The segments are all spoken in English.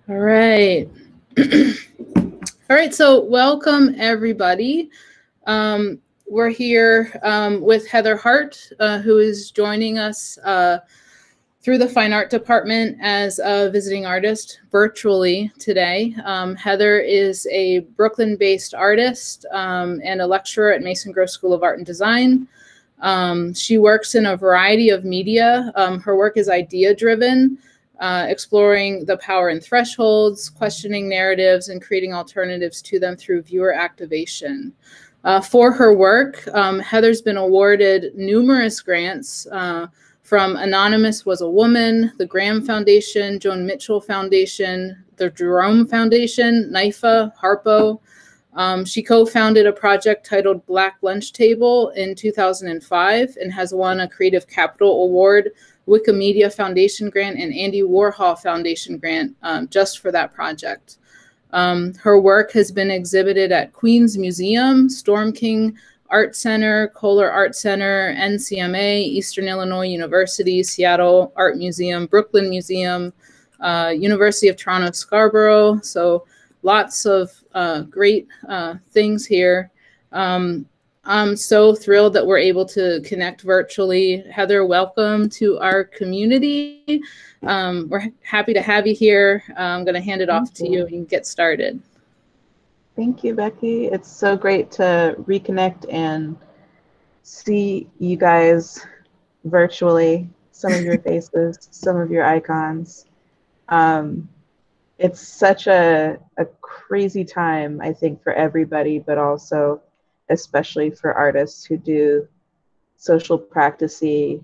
All right. All right, so welcome everybody. We're here with Heather Hart, who is joining us through the Fine Art Department as a visiting artist virtually today. Heather is a Brooklyn-based artist and a lecturer at Mason Gross School of Art and Design. She works in a variety of media. Her work is idea-driven, exploring the power and thresholds, questioning narratives, and creating alternatives to them through viewer activation. For her work, Heather's been awarded numerous grants from Anonymous Was a Woman, the Graham Foundation, Joan Mitchell Foundation, the Jerome Foundation, NIFA, Harpo. She co-founded a project titled Black Lunch Table in 2005 and has won a Creative Capital Award, Wikimedia Foundation grant, and Andy Warhol Foundation grant just for that project. Her work has been exhibited at Queens Museum, Storm King Art Center, Kohler Art Center, NCMA, Eastern Illinois University, Seattle Art Museum, Brooklyn Museum, University of Toronto Scarborough. So lots of great things here. I'm so thrilled that we're able to connect virtually. Heather, welcome to our community. We're happy to have you here. I'm going to hand it off to you and get started. Thank you, Becky. It's so great to reconnect and see you guys virtually, some of your faces, some of your icons. It's such a crazy time, I think, for everybody, but also especially for artists who do social practicey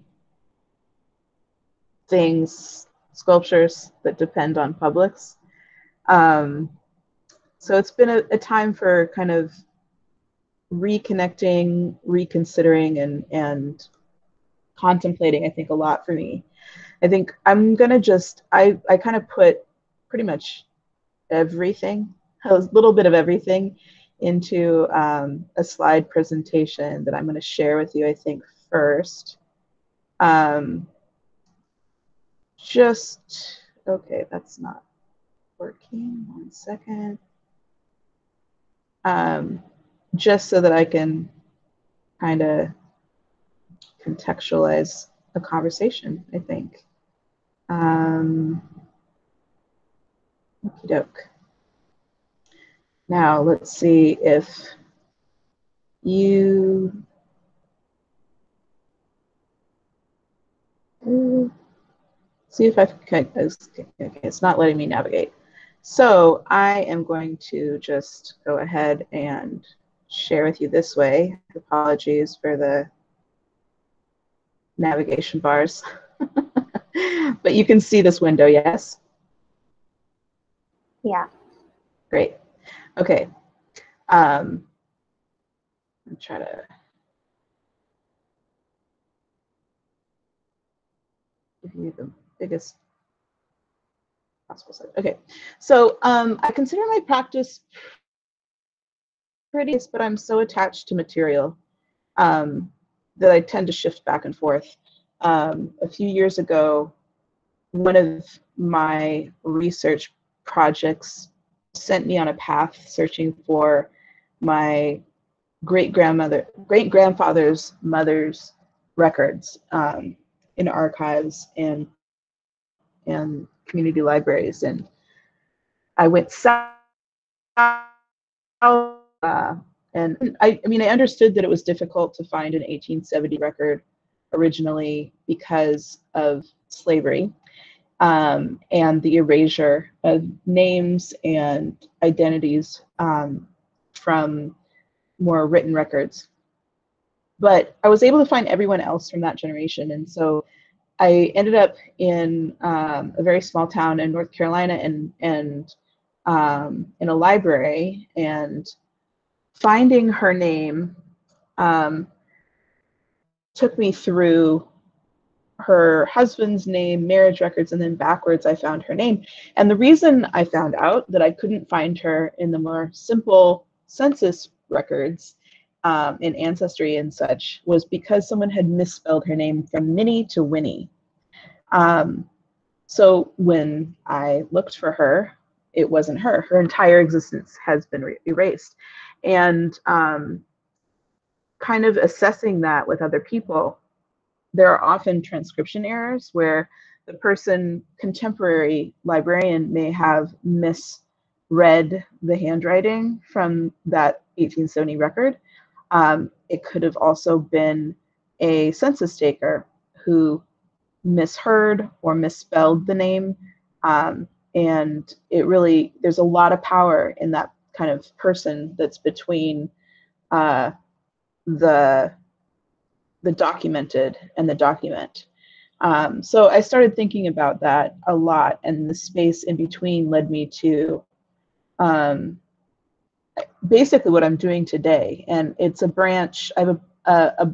things, sculptures that depend on publics. So it's been a time for kind of reconnecting, reconsidering, and contemplating, I think, a lot for me. I think I'm gonna just, I kind of put pretty much everything, a little bit of everything into a slide presentation that I'm gonna share with you, I think, first. Okay, that's not working, 1 second. Just so that I can kind of contextualize a conversation, I think. Okie doke. Now let's see if you see if I can. Okay, it's not letting me navigate. So I am going to just go ahead and share with you this way. Apologies for the navigation bars. But you can see this window, yes? Yeah. Great. Okay. I'll try to give you the biggest possible side. Okay. So I consider my practice pretty, but I'm so attached to material that I tend to shift back and forth. A few years ago, one of my research projects sent me on a path searching for my great-grandfather's mother's records in archives and community libraries. And I went south, and I mean, I understood that it was difficult to find an 1870 record originally because of slavery and the erasure of names and identities from more written records. But I was able to find everyone else from that generation. And so I ended up in a very small town in North Carolina and in a library, and finding her name took me through her husband's name, marriage records, and then backwards I found her name. And the reason I found out that I couldn't find her in the more simple census records in Ancestry and such was because someone had misspelled her name from Minnie to Winnie. So when I looked for her, it wasn't her. Her entire existence has been erased. And kind of assessing that with other people, there are often transcription errors where the contemporary librarian may have misread the handwriting from that 1870 record. It could have also been a census taker who misheard or misspelled the name. And it really, there's a lot of power in that kind of person that's between the documented and the document. So I started thinking about that a lot, and the space in between led me to basically what I'm doing today. And it's a branch. I have a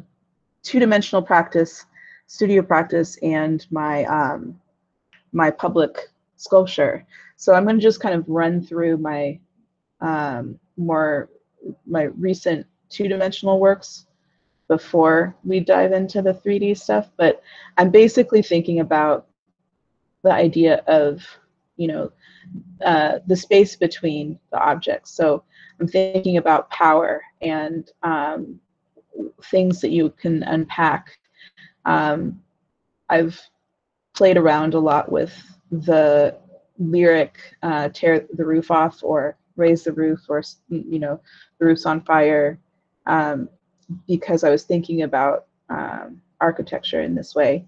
two-dimensional practice, studio practice, and my my public sculpture. So I'm going to just kind of run through my my recent two-dimensional works before we dive into the 3D stuff. But I'm basically thinking about the idea of, you know, the space between the objects. So I'm thinking about power and things that you can unpack. I've played around a lot with the lyric tear the roof off or raise the roof, or, you know, the roof's on fire, because I was thinking about architecture in this way.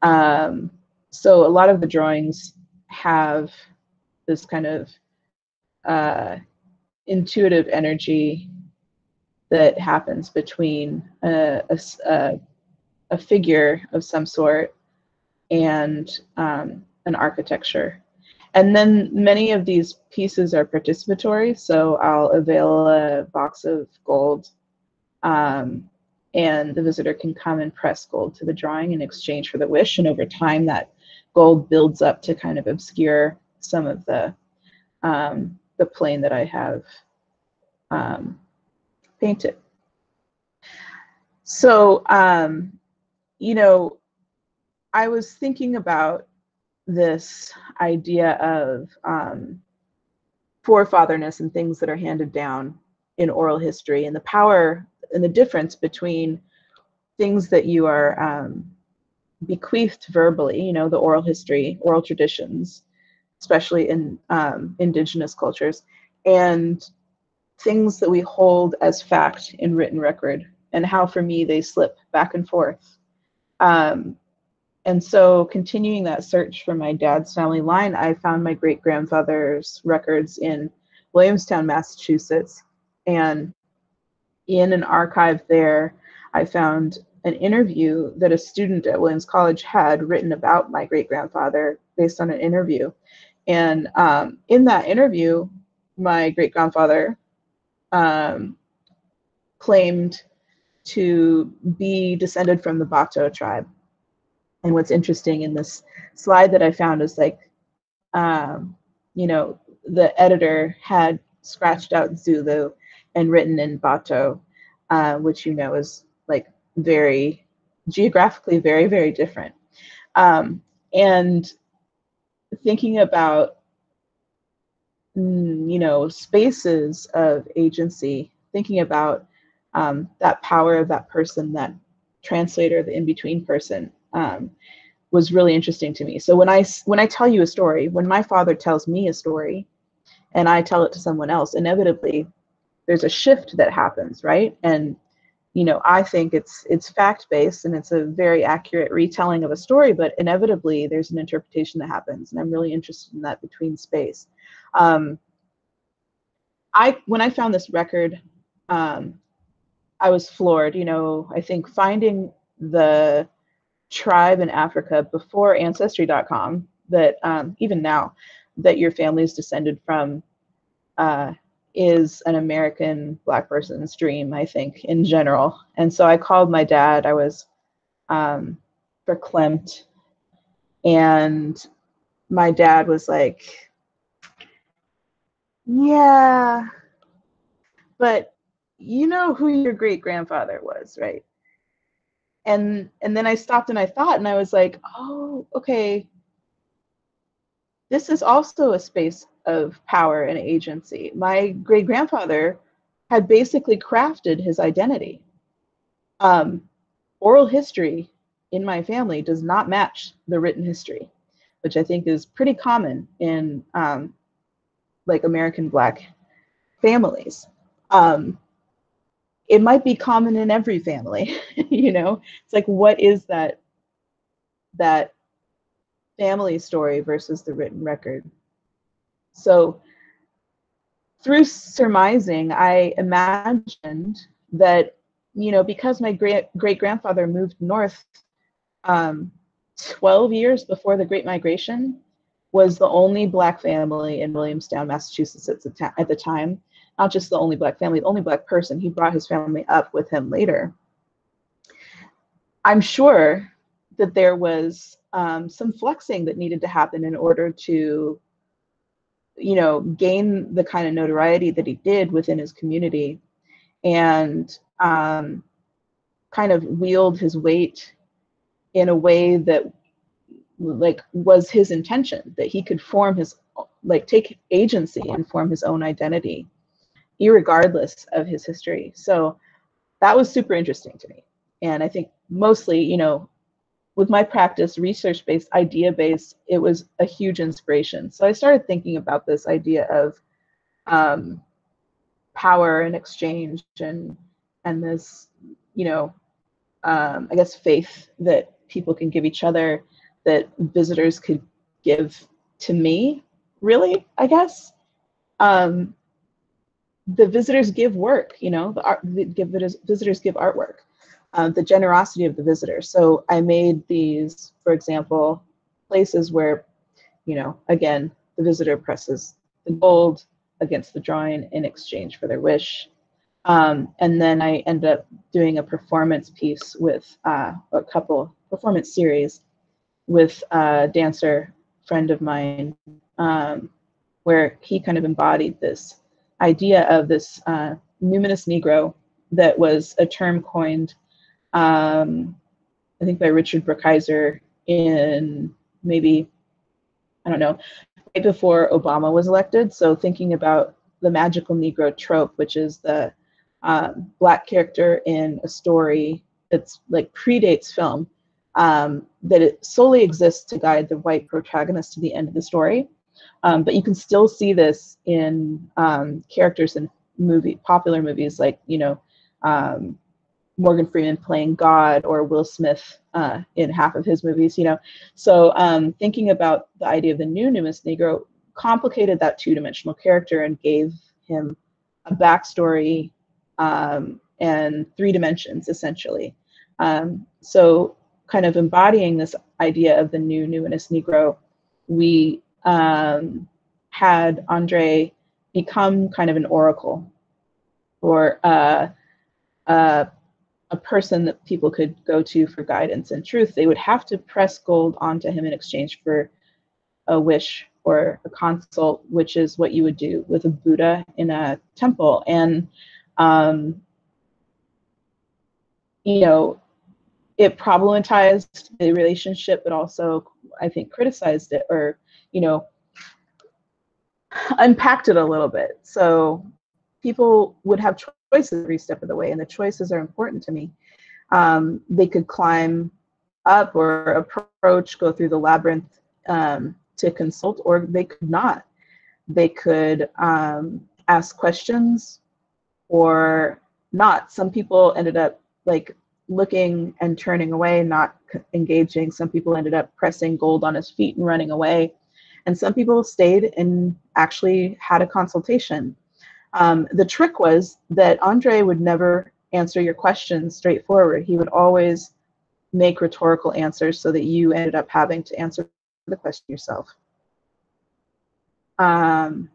So a lot of the drawings have this kind of intuitive energy that happens between a figure of some sort and an architecture. And then many of these pieces are participatory, so I'll avail a box of gold, and the visitor can come and press gold to the drawing in exchange for the wish. And over time, that gold builds up to kind of obscure some of the plane that I have painted. So, you know, I was thinking about this idea of forefatherness and things that are handed down in oral history, and the power and the difference between things that you are bequeathed verbally, you know, the oral history, oral traditions, especially in indigenous cultures, and things that we hold as fact in written record, and how for me they slip back and forth. And so continuing that search for my dad's family line, I found my great-grandfather's records in Williamstown, Massachusetts. And in an archive there, I found an interview that a student at Williams College had written about my great-grandfather based on an interview. And in that interview, my great-grandfather claimed to be descended from the Bato tribe. And what's interesting in this slide that I found is, like, you know, the editor had scratched out Zulu and written in Bato, which, you know, is like very geographically very, very different. And thinking about, you know, spaces of agency, thinking about that power of that person, that translator, the in-between person, was really interesting to me. So when I tell you a story, when my father tells me a story and I tell it to someone else, inevitably there's a shift that happens, right? And, you know, I think it's fact-based and it's a very accurate retelling of a story, but inevitably there's an interpretation that happens, and I'm really interested in that between space. When I found this record, I was floored. You know, I think finding the tribe in Africa before Ancestry.com, that even now, that your family is descended from, is an American Black person's dream, I think, in general. And so I called my dad. I was verklempt, and my dad was like, yeah, but you know who your great-grandfather was, right? And then I stopped and I thought, and I was like, oh, okay. this is also a space of power and agency. My great-grandfather had basically crafted his identity. Oral history in my family does not match the written history, which I think is pretty common in like American Black families. It might be common in every family, you know? It's like, what is that family story versus the written record? So through surmising, I imagined that, you know, because my great-grandfather moved north 12 years before the Great Migration, was the only Black family in Williamstown, Massachusetts at the time. Not just the only Black family, the only Black person. He brought his family up with him later. I'm sure that there was some flexing that needed to happen in order to, you know, gain the kind of notoriety that he did within his community, and kind of wield his weight in a way that like was his intention, that he could form his, like, take agency and form his own identity irregardless of his history. So that was super interesting to me. And I think mostly, you know, with my practice, research-based, idea-based, it was a huge inspiration. So I started thinking about this idea of power and exchange, and this, you know, I guess faith that people can give each other, that visitors could give to me, really, I guess. The visitors give work, you know, visitors give artwork, the generosity of the visitor. So I made these, for example, places where, you know, again, the visitor presses the gold against the drawing in exchange for their wish. And then I ended up doing a performance piece with a couple performance series with a dancer friend of mine, where he kind of embodied this idea of this numinous Negro that was a term coined, I think by Richard Brookhiser in maybe, I don't know, right before Obama was elected. So thinking about the magical Negro trope, which is the Black character in a story that's like predates film, that it solely exists to guide the white protagonist to the end of the story. But you can still see this in characters in popular movies, like, you know, Morgan Freeman playing God, or Will Smith in half of his movies, you know. So thinking about the idea of the new numinous Negro complicated that two-dimensional character and gave him a backstory and 3 dimensions, essentially. So kind of embodying this idea of the new numinous Negro, we had Andre become kind of an oracle, or a person that people could go to for guidance and truth. They would have to press gold onto him in exchange for a wish or a consult, which is what you would do with a Buddha in a temple. And you know, it problematized the relationship, but also, I think, criticized it, or, you know, unpacked it a little bit. So people would have choices every step of the way, and the choices are important to me. They could climb up or approach, go through the labyrinth to consult, or they could not. They could ask questions or not. Some people ended up like looking and turning away, not engaging. Some people ended up pressing gold on his feet and running away. And some people stayed and actually had a consultation. The trick was that Andre would never answer your questions straightforward. He would always make rhetorical answers so that you ended up having to answer the question yourself. So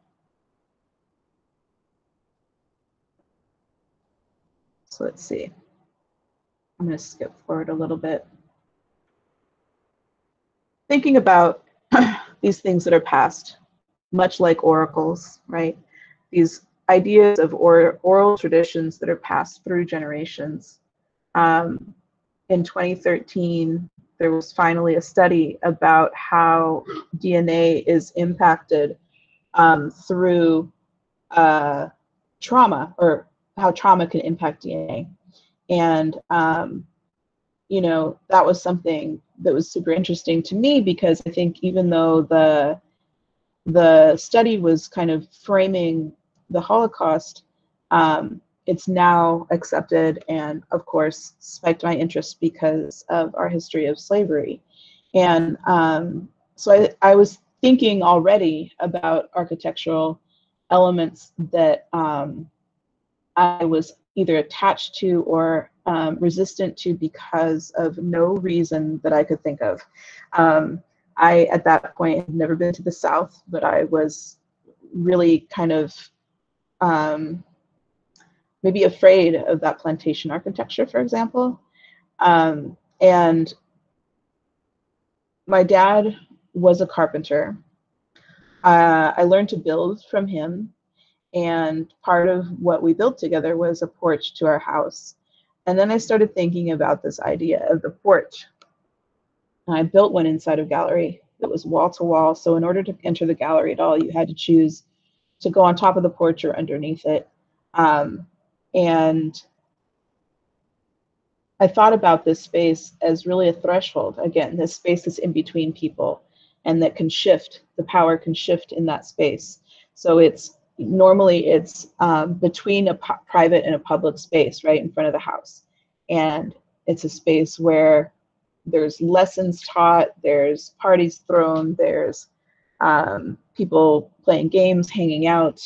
let's see. I'm going to skip forward a little bit. Thinking about these things that are past, much like oracles, right? These ideas of oral traditions that are passed through generations. In 2013, there was finally a study about how DNA is impacted through trauma, or how trauma can impact DNA. And, you know, that was something that was super interesting to me, because I think even though the study was kind of framing the Holocaust, it's now accepted and, of course, spiked my interest because of our history of slavery. And so I was thinking already about architectural elements that I was either attached to or resistant to because of no reason that I could think of. I, at that point, had never been to the South, but I was really kind of maybe afraid of that plantation architecture, for example. And my dad was a carpenter. I learned to build from him, and part of what we built together was a porch to our house. And then I started thinking about this idea of the porch. And I built one inside of gallery that was wall to wall. So in order to enter the gallery at all, you had to choose to go on top of the porch or underneath it. And I thought about this space as really a threshold. Again, this space is in between people, and that can shift, the power can shift in that space. So it's normally it's between a private and a public space, right in front of the house. And it's a space where there's lessons taught, there's parties thrown, there's people playing games, hanging out,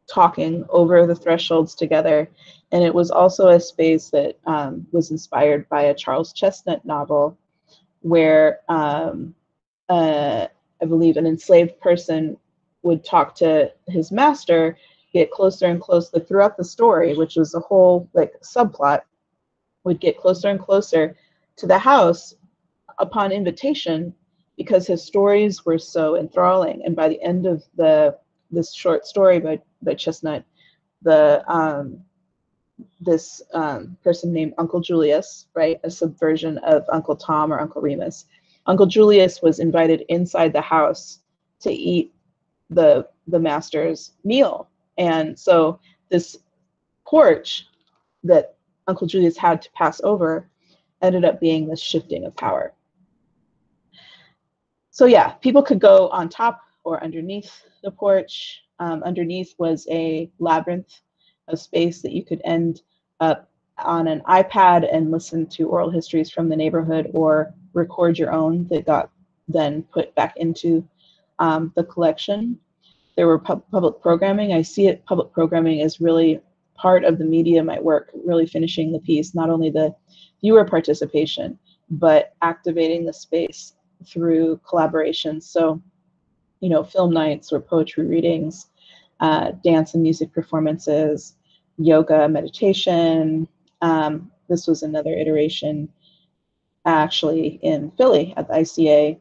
talking over the thresholds together. And it was also a space that was inspired by a Charles Chestnut novel where I believe an enslaved person would talk to his master, get closer and closer throughout the story, which was a whole like subplot, would get closer and closer to the house upon invitation, because his stories were so enthralling. And by the end of this short story by Chestnut, this person named Uncle Julius, right, a subversion of Uncle Tom or Uncle Remus. Uncle Julius was invited inside the house to eat the master's meal. And so this porch that Uncle Julius had to pass over ended up being this shifting of power. So yeah, people could go on top or underneath the porch. Underneath was a labyrinth of space that you could end up on an iPad and listen to oral histories from the neighborhood, or record your own that got then put back into the collection. There were public programming. I see it, public programming is really part of the media, my work, really finishing the piece, not only the viewer participation, but activating the space through collaboration. So, you know, film nights or poetry readings, dance and music performances, yoga, meditation. This was another iteration actually in Philly at the ICA.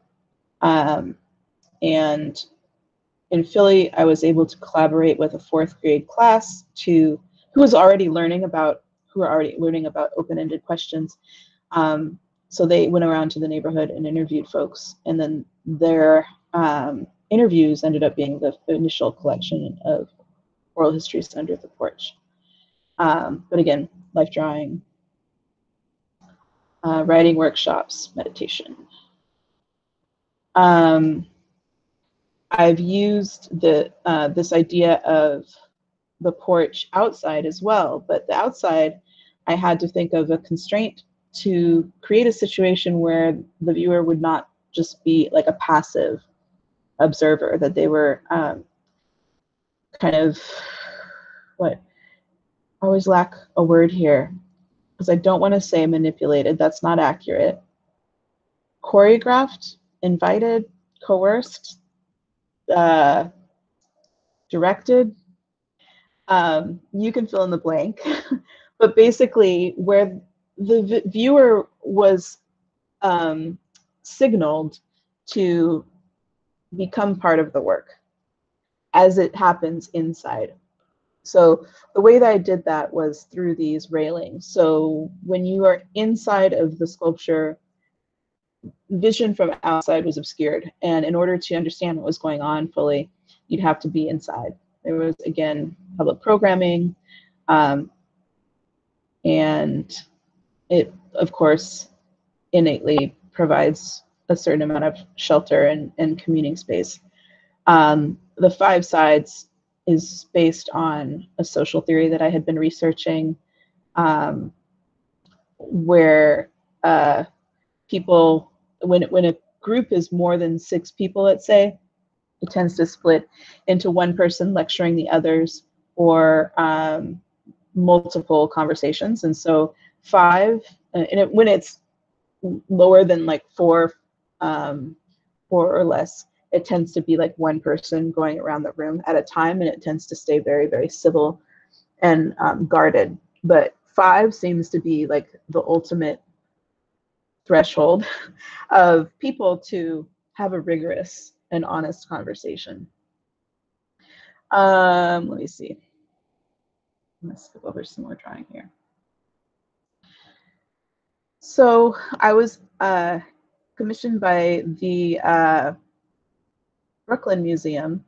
And in Philly, I was able to collaborate with a 4th grade class who were already learning about open-ended questions. So they went around to the neighborhood and interviewed folks, and then their interviews ended up being the initial collection of oral histories under the porch. But again, life drawing, writing workshops, meditation. I've used this idea of the porch outside as well, but the outside, I had to think of a constraint to create a situation where the viewer would not just be like a passive observer, that they were kind of, I always lack a word here, because I don't want to say manipulated, that's not accurate. Choreographed, invited, coerced, directed. You can fill in the blank, but basically where the viewer was signaled to become part of the work as it happens inside. So the way that I did that was through these railings. So when you are inside of the sculpture, vision from outside was obscured. And in order to understand what was going on fully, you'd have to be inside. There was, again, public programming, and it, of course, innately provides a certain amount of shelter and communing space. The 5 sides is based on a social theory that I had been researching, where people, when a group is more than 6 people, let's say, it tends to split into one person lecturing the others, or multiple conversations. And so 5, and when it's lower than like 4 or less, it tends to be like one person going around the room at a time, and it tends to stay very, very civil and guarded. But 5 seems to be like the ultimate threshold of people to have a rigorous and honest conversation. Let me see. I'm gonna skip over some more drawing here. So I was commissioned by the Brooklyn Museum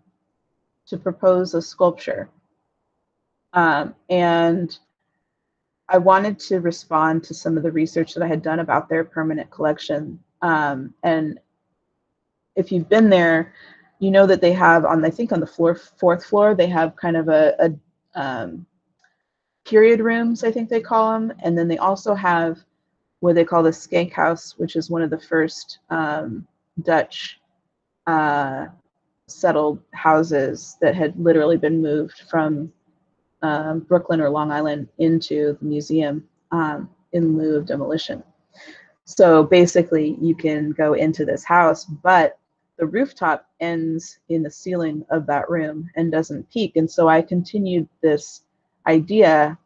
to propose a sculpture. And I wanted to respond to some of the research that I had done about their permanent collection. And if you've been there, you know that they have on, I think on the 4th floor, they have kind of a period rooms, I think they call them. And then they also have what they call the Skank House, which is one of the first Dutch settled houses that had literally been moved from Brooklyn or Long Island into the museum in lieu of demolition. So basically you can go into this house, but the rooftop ends in the ceiling of that room and doesn't peak. And so I continued this idea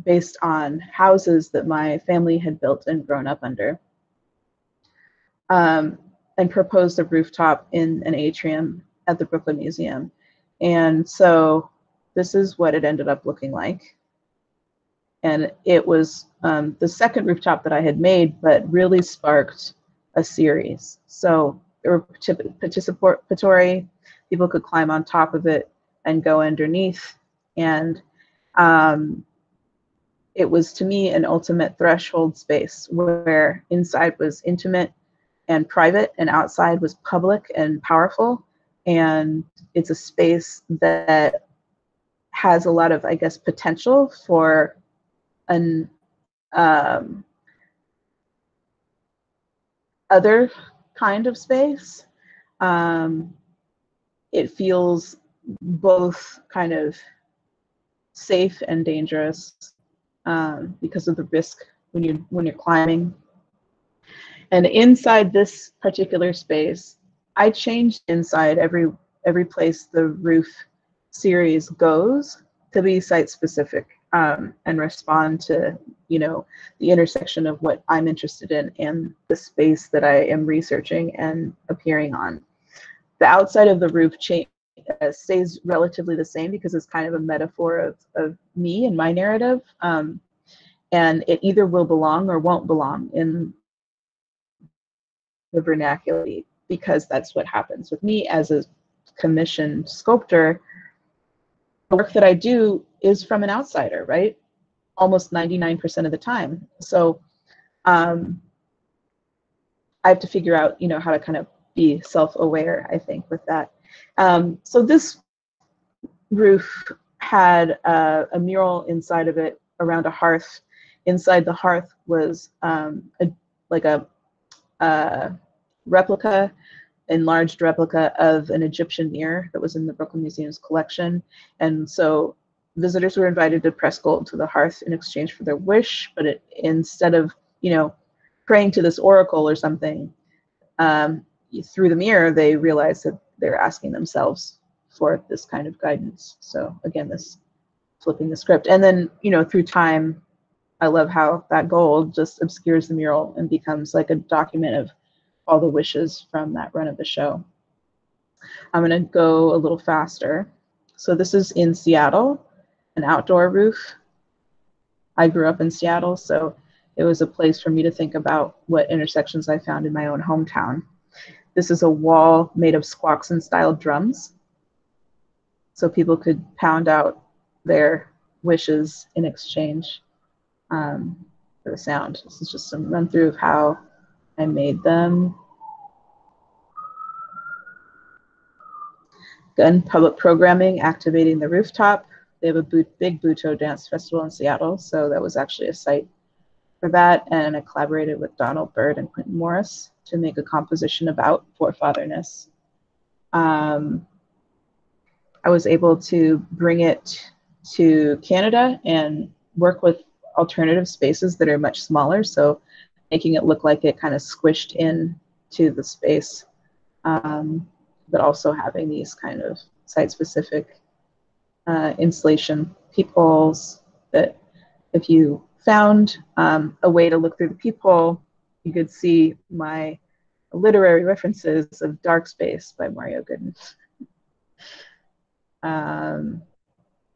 based on houses that my family had built and grown up under, and proposed a rooftop in an atrium at the Brooklyn Museum. And so this is what it ended up looking like. And it was the second rooftop that I had made, but really sparked a series. So there were participatory, people could climb on top of it and go underneath. And it was, to me, an ultimate threshold space where inside was intimate and private, and outside was public and powerful. And it's a space that has a lot of, I guess, potential for an other kind of space. It feels both kind of safe and dangerous because of the risk when you're climbing. And inside this particular space, I changed inside every place the roof series goes to be site specific and respond to, you know, the intersection of what I'm interested in and the space that I am researching and appearing on. The outside of the roof stays relatively the same because it's kind of a metaphor of me and my narrative. And it either will belong or won't belong in the vernacular, because that's what happens with me as a commissioned sculptor. The work that I do is from an outsider, right? Almost 99% of the time. So I have to figure out, you know, how to kind of be self-aware, I think, with that. So this roof had a mural inside of it around a hearth. Inside the hearth was like a replica, enlarged replica of an Egyptian mirror that was in the Brooklyn Museum's collection. And so visitors were invited to press gold to the hearth in exchange for their wish, but instead of, you know, praying to this oracle or something, through the mirror, they realized that they're asking themselves for this kind of guidance. So again, this flipping the script. And then, you know, through time, I love how that gold just obscures the mural and becomes like a document of all the wishes from that run of the show. I'm gonna go a little faster. So this is in Seattle, an outdoor roof. I grew up in Seattle, so it was a place for me to think about what intersections I found in my own hometown. This is a wall made of squawkson-style drums, so people could pound out their wishes in exchange for the sound. This is just some run through of how I made them. Gun public programming, activating the rooftop. They have a big Buto dance festival in Seattle, so that was actually a site for that. And I collaborated with Donald Byrd and Quentin Morris to make a composition about forefatherness. I was able to bring it to Canada and work with alternative spaces that are much smaller, so making it look like it kind of squished in to the space, but also having these kind of site-specific installation peepholes that if you found a way to look through the peephole, you could see my literary references of Dark Space by Mario Gooden.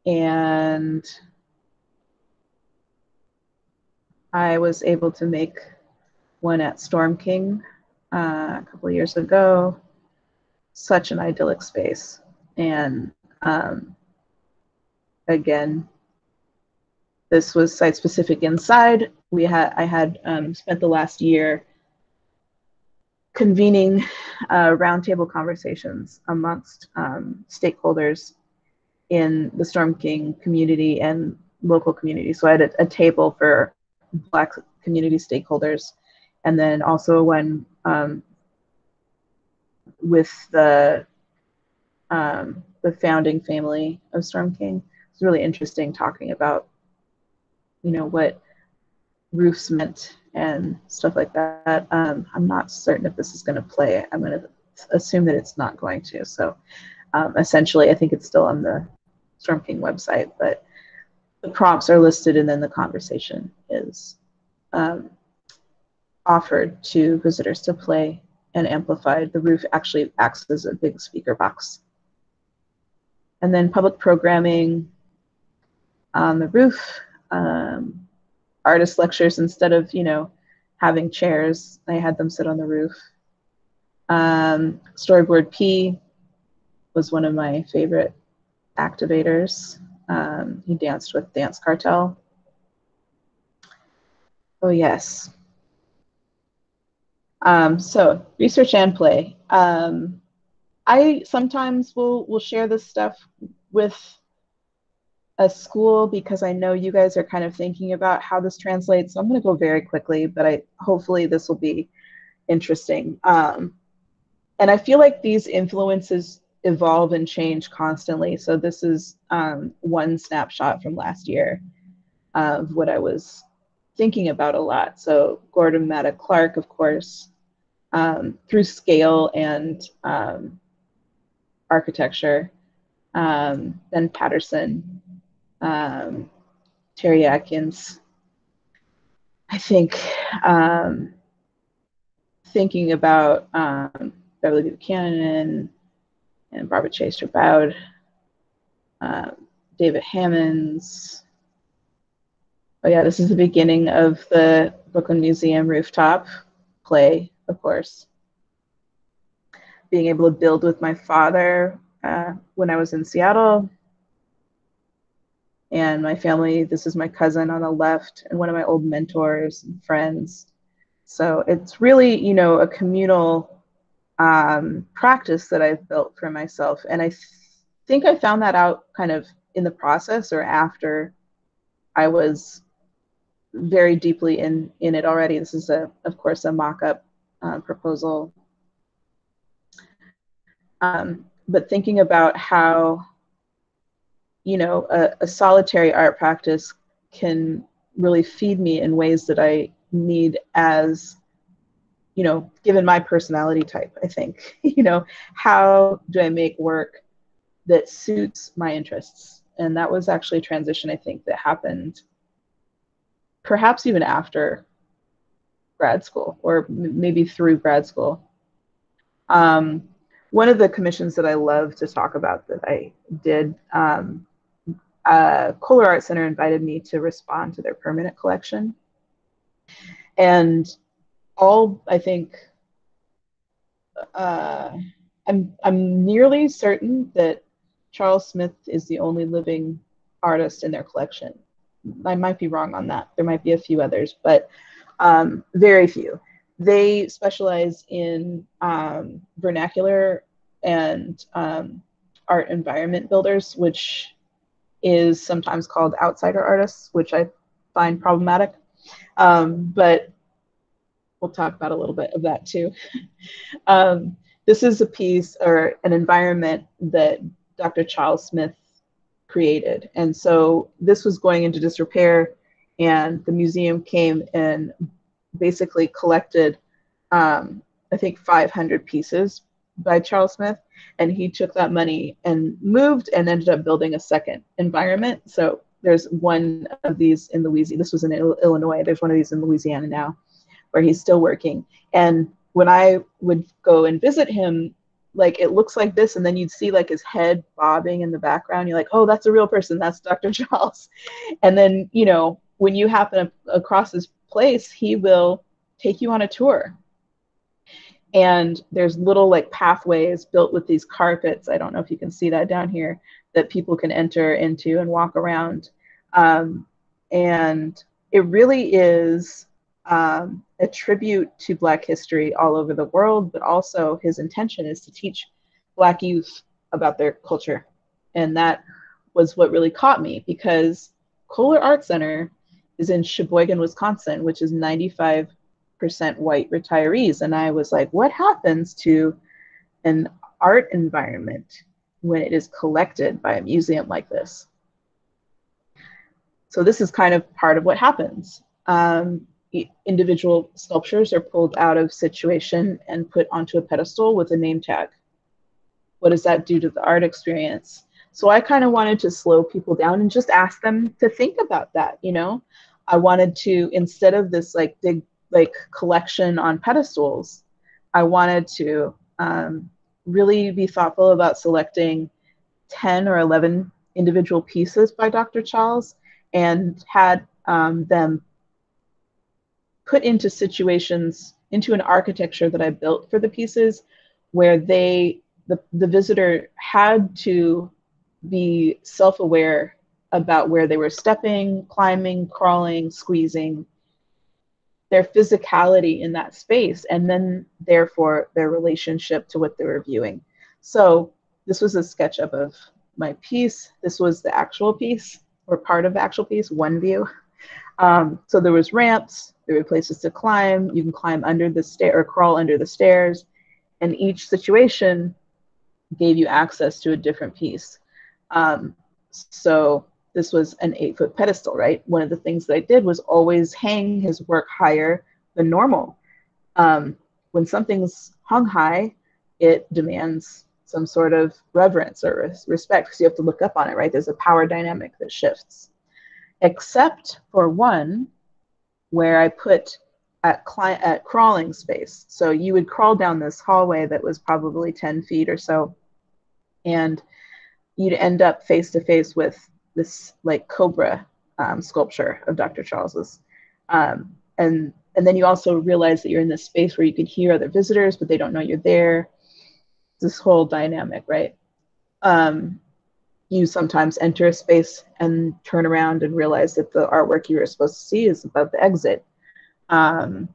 And I was able to make one at Storm King a couple of years ago. Such an idyllic space. And again, this was site-specific inside. I had spent the last year convening roundtable conversations amongst stakeholders in the Storm King community and local community. So I had a table for Black community stakeholders, and then also one with the founding family of Storm King. It's really interesting talking about, you know, what roofs meant and stuff like that. I'm not certain if this is going to play. I'm going to assume that it's not going to. So essentially, I think it's still on the Storm King website, but the prompts are listed, and then the conversation is offered to visitors to play and amplified. The roof actually acts as a big speaker box. And then public programming on the roof, artist lectures. Instead of, you know, having chairs, I had them sit on the roof. Storyboard P was one of my favorite activators. He danced with Dance Cartel. Oh yes. So research and play. I sometimes will share this stuff with a school because I know you guys are kind of thinking about how this translates. So I'm going to go very quickly, but hopefully this will be interesting. And I feel like these influences evolve and change constantly. So this is one snapshot from last year of what I was thinking about a lot. So Gordon Matta Clark, of course, through scale and architecture, Ben Patterson, Terry Atkins. I think thinking about Beverly Buchanan and Barbara Chase Bowd, David Hammonds. Oh yeah, this is the beginning of the Brooklyn Museum rooftop play, of course. Being able to build with my father when I was in Seattle. And my family, this is my cousin on the left and one of my old mentors and friends. So it's really, you know, a communal practice that I've built for myself. And I think I found that out kind of in the process or after I was very deeply in it already. This is, of course, a mock-up proposal. But thinking about how, you know, a solitary art practice can really feed me in ways that I need as, you know, given my personality type, I think, you know, how do I make work that suits my interests? And that was actually a transition, I think, that happened perhaps even after grad school or maybe through grad school. One of the commissions that I love to talk about that I did, Kohler Art Center invited me to respond to their permanent collection. And all, I think, I'm nearly certain that Charles Smith is the only living artist in their collection. I might be wrong on that. There might be a few others, but very few. They specialize in vernacular and art environment builders, which is sometimes called outsider artists, which I find problematic. But we'll talk about a little bit of that too. This is a piece or an environment that Dr. Charles Smith created. And so this was going into disrepair, and the museum came and basically collected, I think, 500 pieces by Charles Smith. And he took that money and moved and ended up building a second environment. So there's one of these in Louisiana. This was in Illinois. There's one of these in Louisiana now, where he's still working. And when I would go and visit him, like, it looks like this, and then you'd see like his head bobbing in the background. You're like, oh, that's a real person. That's Dr. Charles. And then, you know, when you happen across this place, he will take you on a tour. And there's little like pathways built with these carpets. I don't know if you can see that down here, that people can enter into and walk around. And it really is a tribute to Black history all over the world, but also his intention is to teach Black youth about their culture. And that was what really caught me, because Kohler Art Center is in Sheboygan, Wisconsin, which is 95% white retirees. And I was like, what happens to an art environment when it is collected by a museum like this? So this is kind of part of what happens. Individual sculptures are pulled out of situation and put onto a pedestal with a name tag. What does that do to the art experience? So I kind of wanted to slow people down and just ask them to think about that, you know? I wanted to, instead of this like big like collection on pedestals, I wanted to really be thoughtful about selecting 10 or 11 individual pieces by Dr. Charles, and had them put into situations, into an architecture that I built for the pieces, where the visitor had to be self-aware about where they were stepping, climbing, crawling, squeezing, their physicality in that space, and then therefore their relationship to what they were viewing. So this was a SketchUp of my piece. This was the actual piece, or part of the actual piece, one view. So there was ramps, there were places to climb. You can climb under the stair or crawl under the stairs, and each situation gave you access to a different piece. So this was an 8-foot pedestal, right? One of the things that I did was always hang his work higher than normal. When something's hung high, it demands some sort of reverence or respect, because you have to look up on it, right? There's a power dynamic that shifts. Except for one where I put at crawling space. So you would crawl down this hallway that was probably 10 feet or so, and you'd end up face to face with this like cobra sculpture of Dr. Charles's. And then you also realize that you're in this space where you can hear other visitors, but they don't know you're there. This whole dynamic, right? You sometimes enter a space and turn around and realize that the artwork you were supposed to see is above the exit. And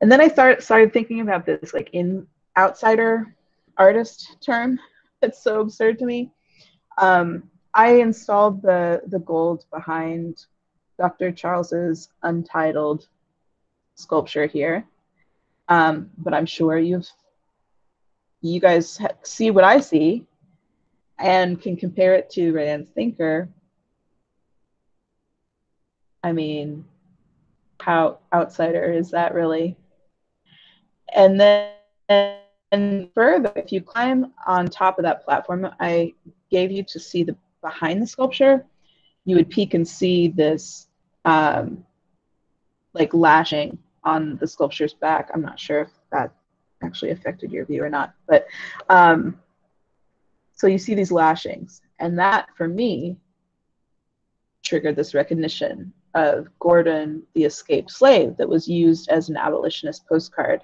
then I started thinking about this like in outsider artist term. That's so absurd to me. I installed the gold behind Dr. Charles's untitled sculpture here. But I'm sure you guys see what I see and can compare it to Rand's Thinker. I mean, how outsider is that really? And then further, if you climb on top of that platform, I gave you to see the behind the sculpture, you would peek and see this like lashing on the sculpture's back. I'm not sure if that actually affected your view or not, but so you see these lashings, and that for me triggered this recognition of Gordon, the escaped slave, that was used as an abolitionist postcard.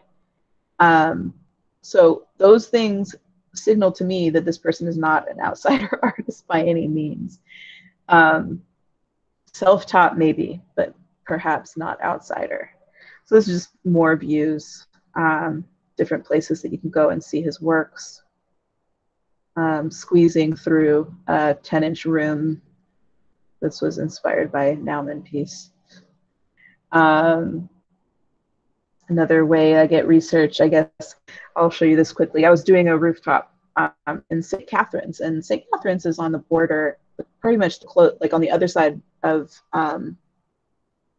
So those things signal to me that this person is not an outsider artist by any means. Self-taught maybe, but perhaps not outsider. So this is just more views, different places that you can go and see his works. Squeezing through a 10-inch room. This was inspired by Nauman piece. Another way I get research, I guess I'll show you this quickly. I was doing a rooftop in St. Catharines, and St. Catharines is on the border, pretty much like on the other side of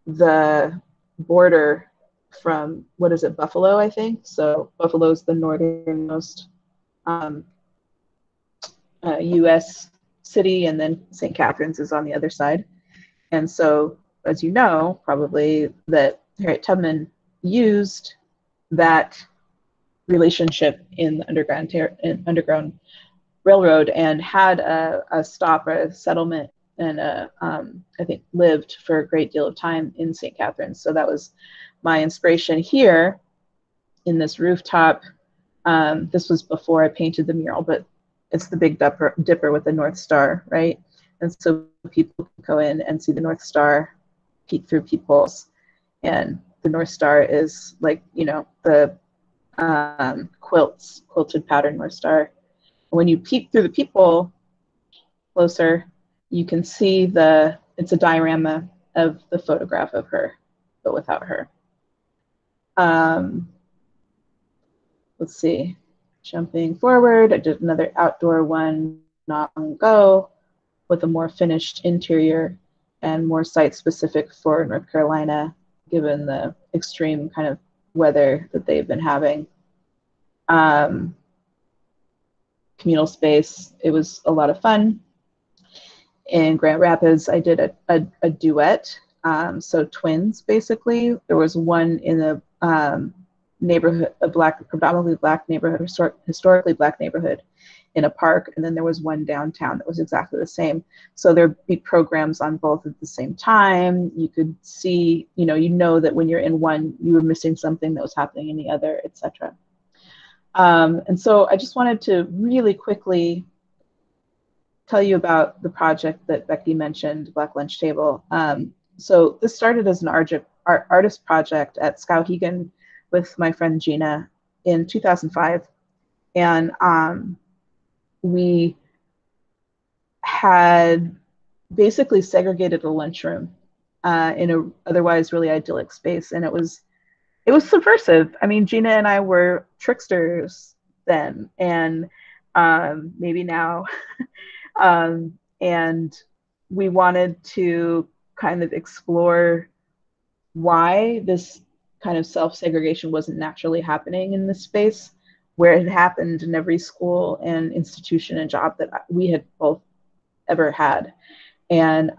the border from, what is it, Buffalo, I think? So Buffalo's the northernmost US city, and then St. Catharines is on the other side. And so, as you know, probably, that Harriet Tubman used that relationship in the Underground Railroad and had a stop, or a settlement, and I think lived for a great deal of time in St. Catharines. So that was my inspiration here in this rooftop. This was before I painted the mural, but it's the Big Dipper with the North Star, right? And so people can go in and see the North Star, peek through peepholes, and the North Star is like, you know, the quilted pattern North Star. When you peek through the peephole closer, you can see it's a diorama of the photograph of her, but without her. Let's see, jumping forward, I did another outdoor one not long ago with a more finished interior and more site-specific for North Carolina, given the extreme kind of weather that they've been having. Communal space, it was a lot of fun. In Grand Rapids, I did a duet, so twins, basically. There was one in a neighborhood, predominantly black neighborhood, historically black neighborhood in a park, and then there was one downtown that was exactly the same. So there'd be programs on both at the same time. You could see, you know that when you're in one, you were missing something that was happening in the other, etc. And so I just wanted to really quickly tell you about the project that Becky mentioned, Black Lunch Table. So this started as an artist project at Skowhegan with my friend Jina in 2005. And we had basically segregated a lunchroom in a otherwise really idyllic space. And it was subversive. I mean, Jina and I were tricksters then, and maybe now. And we wanted to kind of explore why this kind of self-segregation wasn't naturally happening in this space, where it happened in every school and institution and job that we had both ever had. And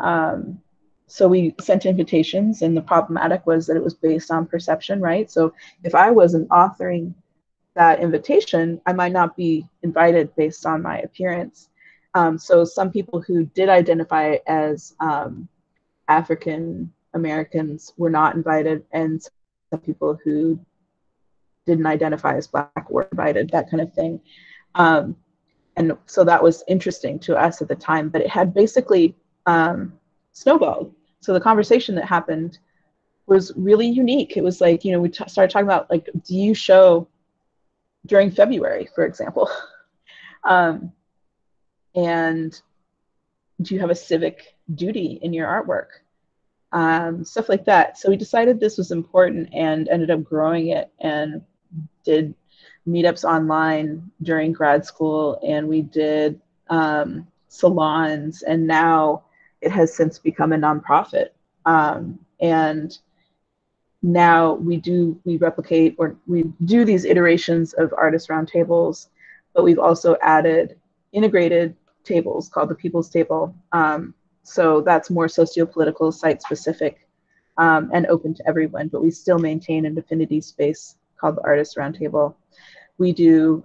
so we sent invitations, and the problematic was that it was based on perception, right? So if I wasn't authoring that invitation, I might not be invited based on my appearance. So some people who did identify as African Americans were not invited, and some people who didn't identify as Black were invited, that kind of thing. And so that was interesting to us at the time, but it had basically snowballed. So the conversation that happened was really unique. It was like, we started talking about, like, do you show during February, for example? And do you have a civic duty in your artwork? Stuff like that. So we decided this was important and ended up growing it, and did meetups online during grad school, and we did salons, and now it has since become a nonprofit. And now we replicate, or we do these iterations of artist roundtables, but we've also added integrated tables called the People's Table. So that's more socio-political, site-specific, and open to everyone, but we still maintain an affinity space called the Artist Roundtable. We do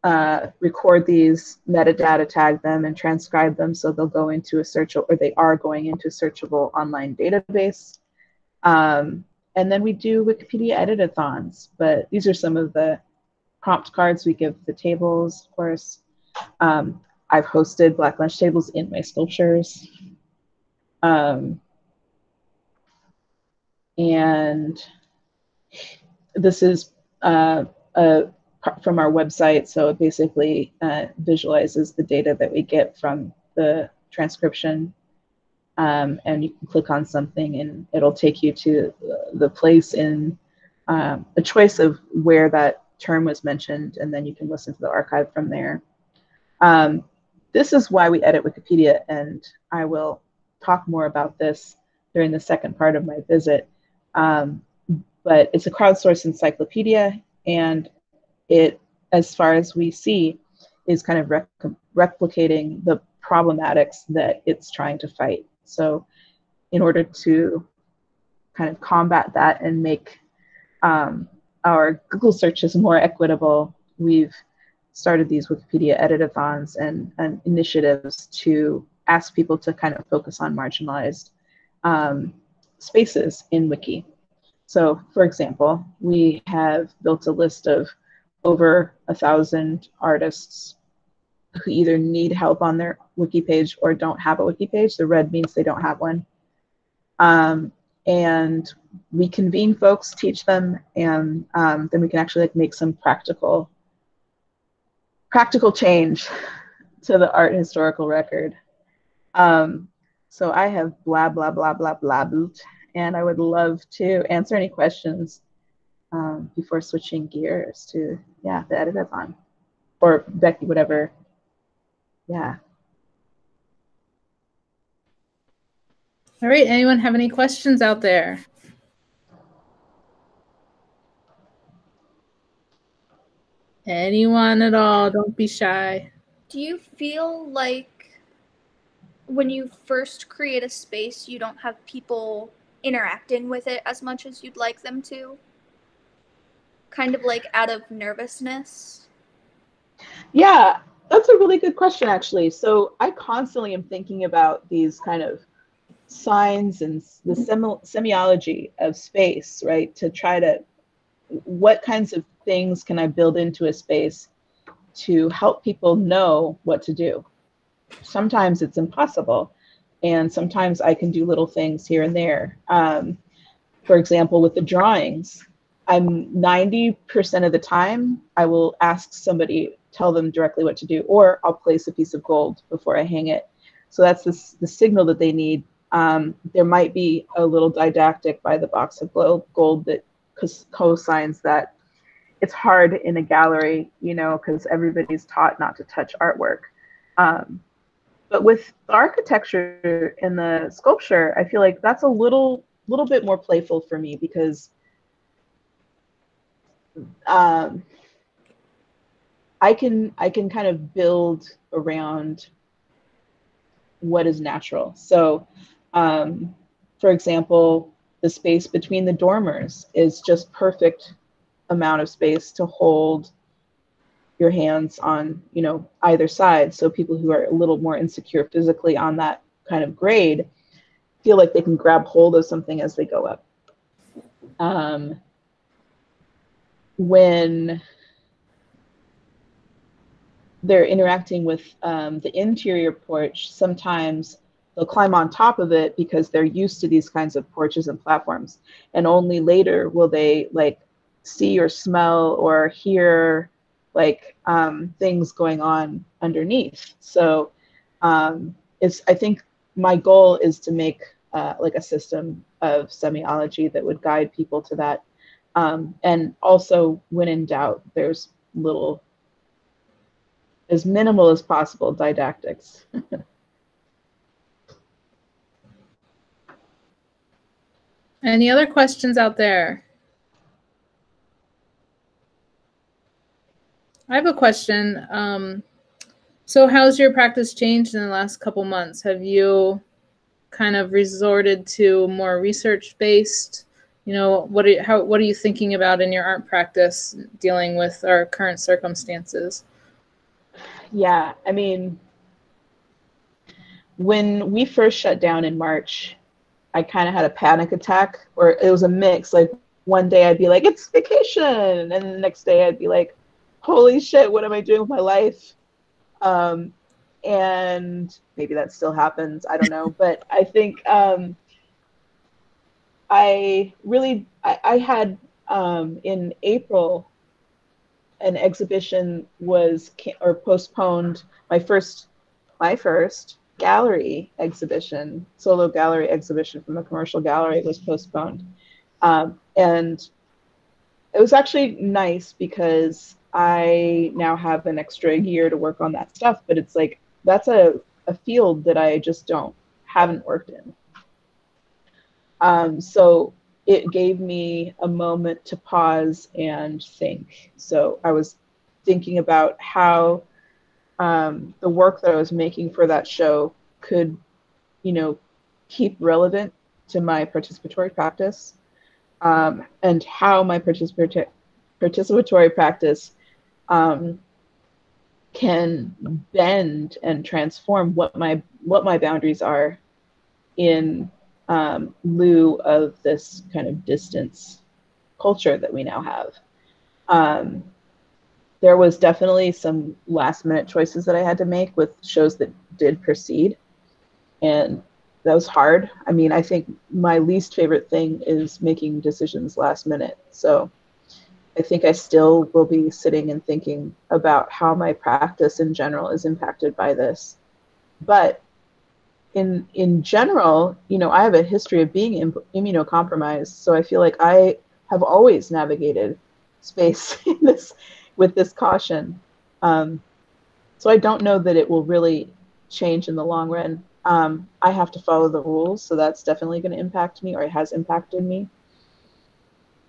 record these, metadata tag them, and transcribe them so they'll go into a searchable, or they are going into a searchable online database. And then we do Wikipedia Edit-a-Thons, but these are some of the prompt cards we give the tables, of course. I've hosted Black Lunch tables in my sculptures. And this is from our website, so it basically visualizes the data that we get from the transcription. And you can click on something and it'll take you to the place in a choice of where that term was mentioned, and then you can listen to the archive from there. This is why we edit Wikipedia, and I will talk more about this during the second part of my visit. But it's a crowdsourced encyclopedia, and it, as far as we see, is kind of replicating the problematics that it's trying to fight. So in order to kind of combat that and make our Google searches more equitable, we've started these Wikipedia Edit-a-Thons and initiatives to ask people to kind of focus on marginalized spaces in Wiki. So for example, we have built a list of over 1,000 artists who either need help on their wiki page or don't have a wiki page. The red means they don't have one. And we convene folks, teach them, and then we can actually like make some practical change to the art historical record. So I have blah, blah, blah, blah, blah, blah, and I would love to answer any questions before switching gears to, yeah, the Edit-a-Thon. Or Becky, whatever. Yeah. All right, anyone have any questions out there? Anyone at all, don't be shy. Do you feel like when you first create a space, you don't have people interacting with it as much as you'd like them to? Kind of like out of nervousness? Yeah, that's a really good question, actually. So I constantly am thinking about these kind of signs and the semiology of space, right? To try to, what kinds of things can I build into a space to help people know what to do? Sometimes it's impossible, and sometimes I can do little things here and there. For example, with the drawings, I'm 90% of the time, I will ask somebody, tell them directly what to do, or I'll place a piece of gold before I hang it. So that's the signal that they need. There might be a little didactic by the box of gold that co-signs that it's hard in a gallery, you know, because everybody's taught not to touch artwork. But with the architecture and the sculpture, I feel like that's a little bit more playful for me, because I can kind of build around what is natural. So, for example, the space between the dormers is just perfect amount of space to hold your hands on, you know, either side. So people who are a little more insecure physically on that kind of grade feel like they can grab hold of something as they go up. When they're interacting with the interior porch, sometimes they'll climb on top of it because they're used to these kinds of porches and platforms. And only later will they like see or smell or hear like things going on underneath. So I think my goal is to make like a system of semiology that would guide people to that. And also, when in doubt, there's little, as minimal as possible, didactics. Any other questions out there? I have a question. So how's your practice changed in the last couple months? Have you kind of resorted to more research-based? You know, what are you thinking about in your art practice dealing with our current circumstances? Yeah, I mean, when we first shut down in March, I kind of had a panic attack, or it was a mix. Like one day I'd be like, it's vacation. And then the next day I'd be like, holy shit, what am I doing with my life? And maybe that still happens. I don't know. But I think I had in April, an exhibition was or postponed. My first gallery exhibition, solo gallery exhibition from a commercial gallery, was postponed. And it was actually nice because I now have an extra year to work on that stuff, but it's like, that's a field that I just haven't worked in. So it gave me a moment to pause and think. So I was thinking about how the work that I was making for that show could, keep relevant to my participatory practice, and how my participatory practice can bend and transform what my boundaries are in lieu of this kind of distance culture that we now have. There was definitely some last minute choices that I had to make with shows that did proceed, and that was hard. I mean, I think my least favorite thing is making decisions last minute. So I think I still will be sitting and thinking about how my practice in general is impacted by this. But in general, I have a history of being immunocompromised, so I feel like I have always navigated space with this caution. So I don't know that it will really change in the long run. I have to follow the rules, so that's definitely going to impact me, or it has impacted me.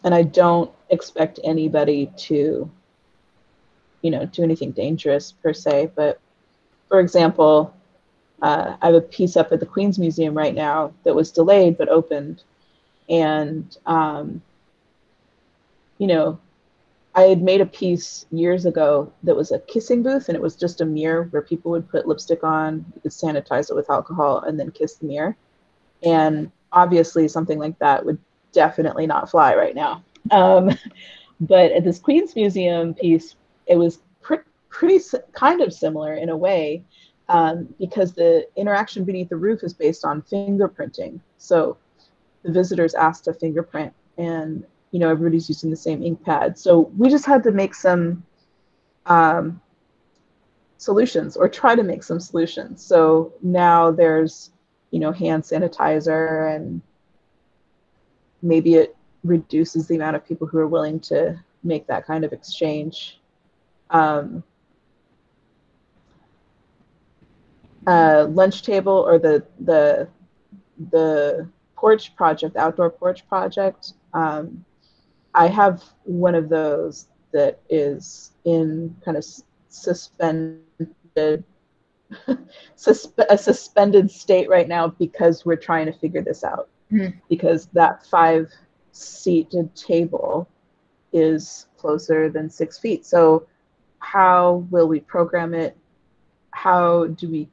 And I don't expect anybody to, do anything dangerous per se. But for example, I have a piece up at the Queen's Museum right now that was delayed but opened. And, I had made a piece years ago that was a kissing booth, and it was just a mirror where people would put lipstick on, you could sanitize it with alcohol, and then kiss the mirror. And obviously something like that would definitely not fly right now. But at this Queen's Museum piece, it was pretty kind of similar in a way, because the interaction beneath the roof is based on fingerprinting. So the visitors asked to fingerprint, and everybody's using the same ink pad. So we just had to make some solutions, or try to make some solutions. So now there's, hand sanitizer, and maybe it reduces the amount of people who are willing to make that kind of exchange. Lunch table, or the porch project, outdoor porch project. I have one of those that is in kind of a suspended state right now, because we're trying to figure this out. Because that 5-seated table is closer than 6 feet. So how will we program it? How do we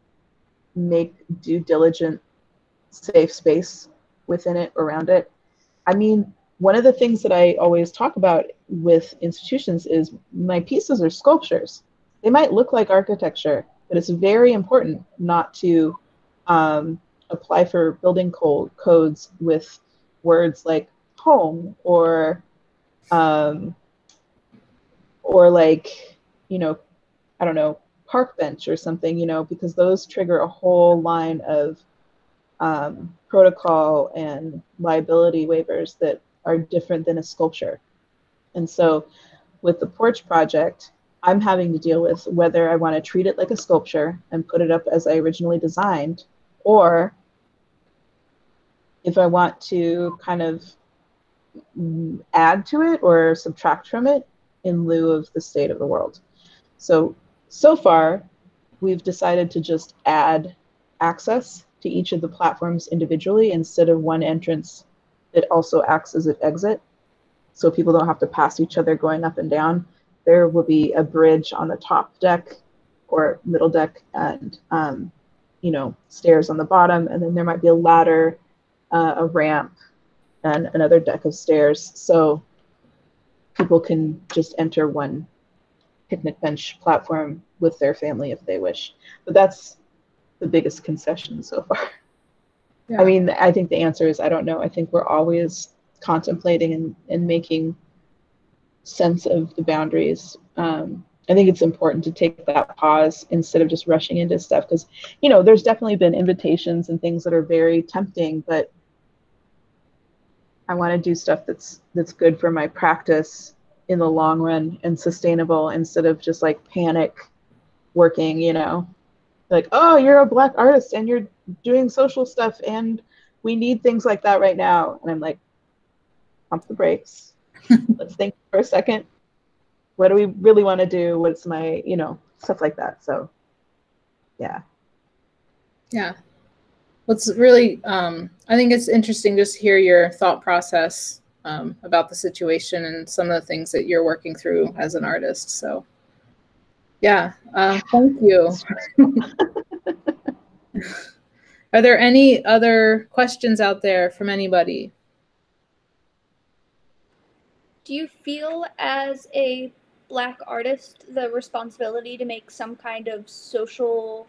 make due diligent safe space within it, around it? I mean, one of the things that I always talk about with institutions is my pieces are sculptures. They might look like architecture, but it's very important not to apply for building codes with words like home, or like, I don't know, park bench or something, because those trigger a whole line of protocol and liability waivers that are different than a sculpture. And so with the Porch project, I'm having to deal with whether I want to treat it like a sculpture and put it up as I originally designed, or if I want to kind of add to it or subtract from it in lieu of the state of the world. So far, we've decided to just add access to each of the platforms individually, instead of one entrance that also acts as an exit. So people don't have to pass each other going up and down. There will be a bridge on the top deck or middle deck and, you know, stairs on the bottom. And then there might be a ladder, a ramp, and another deck of stairs. So people can just enter one picnic bench platform with their family if they wish. But that's the biggest concession so far. Yeah. I mean, I think the answer is I don't know. I think we're always contemplating and making sense of the boundaries. I think it's important to take that pause instead of just rushing into stuff, because, you know, there's definitely been invitations and things that are very tempting, but I want to do stuff that's good for my practice in the long run and sustainable, instead of just like panic working, you know, like, oh, you're a Black artist and you're doing social stuff and we need things like that right now. And I'm like, pump the brakes. Let's think for a second. What do we really want to do? What's my, you know, stuff like that. So, yeah. Yeah. What's really, I think it's interesting just to hear your thought process about the situation and some of the things that you're working through as an artist. So, yeah, thank you. Are there any other questions out there from anybody? Do you feel as a Black artist the responsibility to make some kind of social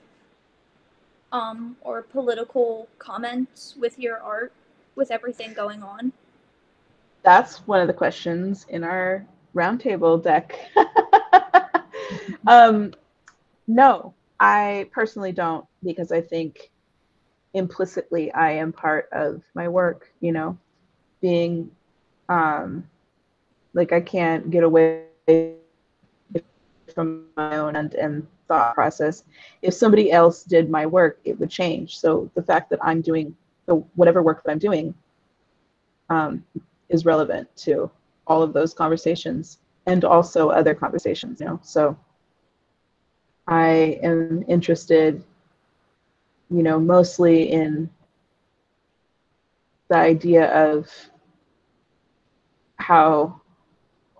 or political comments with your art, with everything going on? That's one of the questions in our roundtable deck. No, I personally don't, because I think implicitly I am part of my work, you know, being like I can't get away from my own and thought process. If somebody else did my work, it would change. So the fact that I'm doing whatever work that I'm doing is relevant to all of those conversations and also other conversations, you know. So I am interested, you know, mostly in the idea of how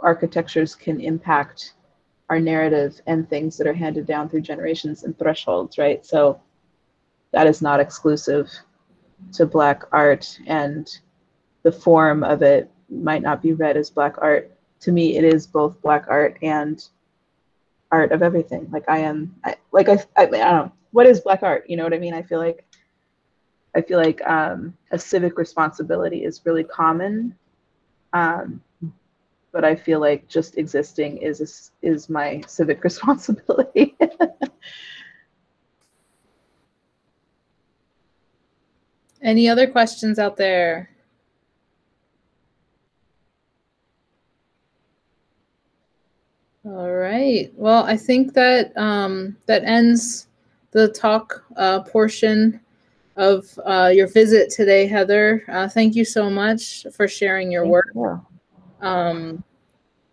architectures can impact our narrative and things that are handed down through generations and thresholds, right? So that is not exclusive to Black art, and the form of it might not be read as Black art. To me, it is both Black art and art of everything. Like I don't know, what is Black art? You know what I mean? I feel like a civic responsibility is really common, but I feel like just existing is my civic responsibility. Any other questions out there? All right. Well, I think that that ends the talk portion of your visit today, Heather. Thank you so much for sharing your work.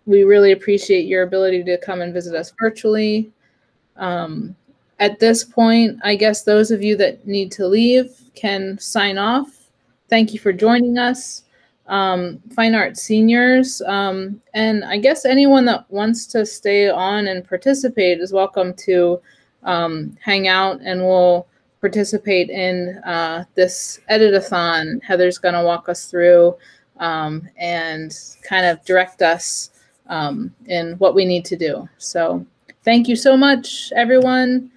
We really appreciate your ability to come and visit us virtually. At this point, I guess those of you that need to leave can sign off. Thank you for joining us. Fine Art Seniors, and I guess anyone that wants to stay on and participate is welcome to hang out, and we'll participate in this edit-a-thon. Heather's going to walk us through and kind of direct us in what we need to do. So thank you so much, everyone.